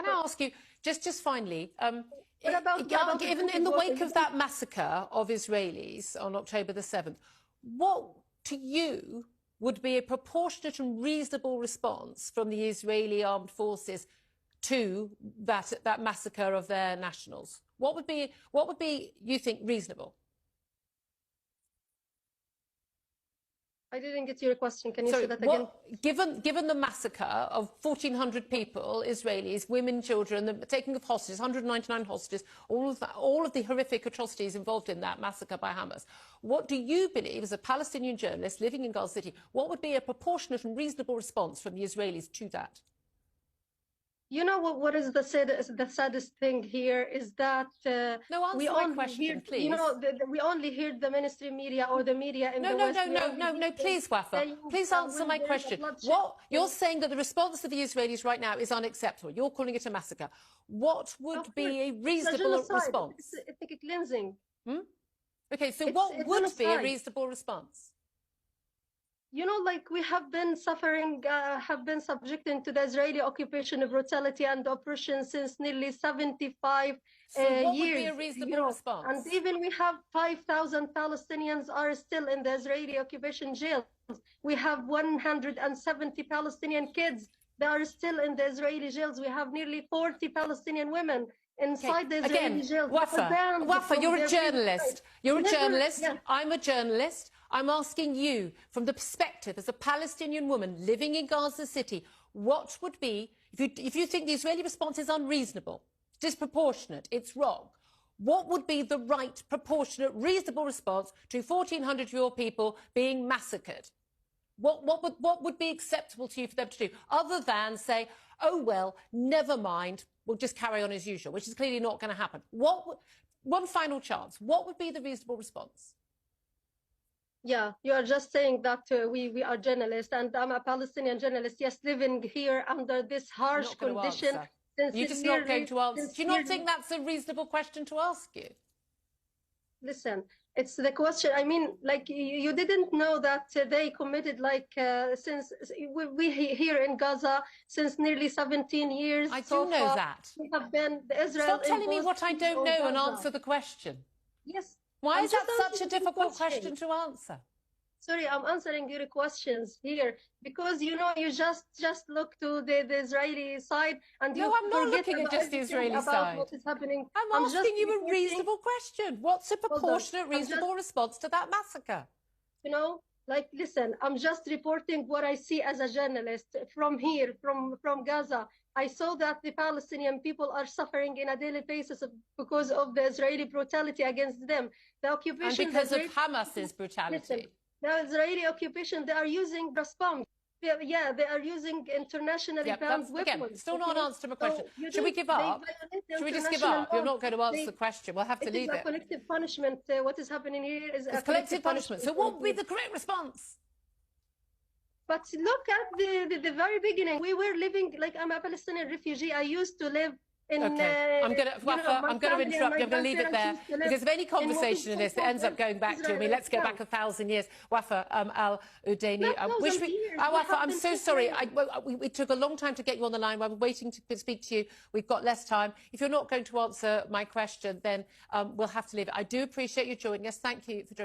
Can I ask you, just finally, about in the wake of that massacre of Israelis on October the 7th, what to you would be a proportionate and reasonable response from the Israeli armed forces to that massacre of their nationals? What would be, you think, reasonable? I didn't get your question. Can you say that again? Given the massacre of 1,400 people, Israelis, women, children, the taking of hostages, 199 hostages, all of the horrific atrocities involved in that massacre by Hamas, what do you believe, as a Palestinian journalist living in Gaza City, what would be a proportionate and reasonable response from the Israelis to that? You know what is the saddest thing here is that no, answer we my only question, hear, please. you know, we only hear the mainstream media or the media in the West. No, please, Wafa, please answer my question. What you're saying that the response of the Israelis right now is unacceptable. You're calling it a massacre. What would be a reasonable response? It's ethnic cleansing. Okay, so what would be a reasonable response? You know, like we have been suffering, have been subjected to the Israeli occupation of brutality and oppression since nearly 75 so what years. Would be a reasonable response? And even we have 5,000 Palestinians are still in the Israeli occupation jails. We have 170 Palestinian kids that are still in the Israeli jails. We have nearly 40 Palestinian women inside the Israeli jails. Wafa, you're a journalist. You're a journalist. Yeah. I'm a journalist. I'm asking you, from the perspective as a Palestinian woman living in Gaza City, what would be, if you think the Israeli response is unreasonable, disproportionate, it's wrong, what would be the right, proportionate, reasonable response to 1,400 of your people being massacred? What would be acceptable to you for them to do, other than say, oh, well, never mind, we'll just carry on as usual, which is clearly not going to happen? One final chance, what would be the reasonable response? Yeah, you are just saying that we are journalists, and I'm a Palestinian journalist, yes, living here under this harsh condition. You're just not going to answer. Do you not think that's a reasonable question to ask you? Listen, it's the question. I mean, like, you didn't know that they committed, like, since we here in Gaza, since nearly 17 years. I do know that. We have been Israel. Stop telling me what I don't know and answer the question. Yes. Why is that such a difficult question to answer? Sorry, I'm answering your questions here because, you know, you just look to the Israeli side and you I'm not looking at just the Israeli side. What is happening. I'm asking you a reasonable question. What's a proportionate, reasonable response to that massacre? You know, like, listen, I'm just reporting what I see as a journalist from here, from Gaza. I saw that the Palestinian people are suffering in a daily basis because of the Israeli brutality against them. The occupation... And because of Hamas's brutality. Listen, the Israeli occupation, they are using brass bombs. Yeah, they are using internationally banned weapons. Again, still not an answer to my question. Should we give up? Should we just give up? You're not going to answer the question. We'll have to leave it. It's a collective punishment. What is happening here is a collective punishment. So what would be the correct response? But look at the very beginning. We were living, like, I'm a Palestinian refugee. I used to live in... Okay. I'm going to interrupt you. I'm going to leave it there. Because if any conversation in this that ends up going back to, I mean, let's go back 1,000 years. Wafa al-Udaini. Wafa, I'm so sorry. We took a long time to get you on the line. I was waiting to speak to you. We've got less time. If you're not going to answer my question, then we'll have to leave it. I do appreciate you joining us. Thank you for joining us.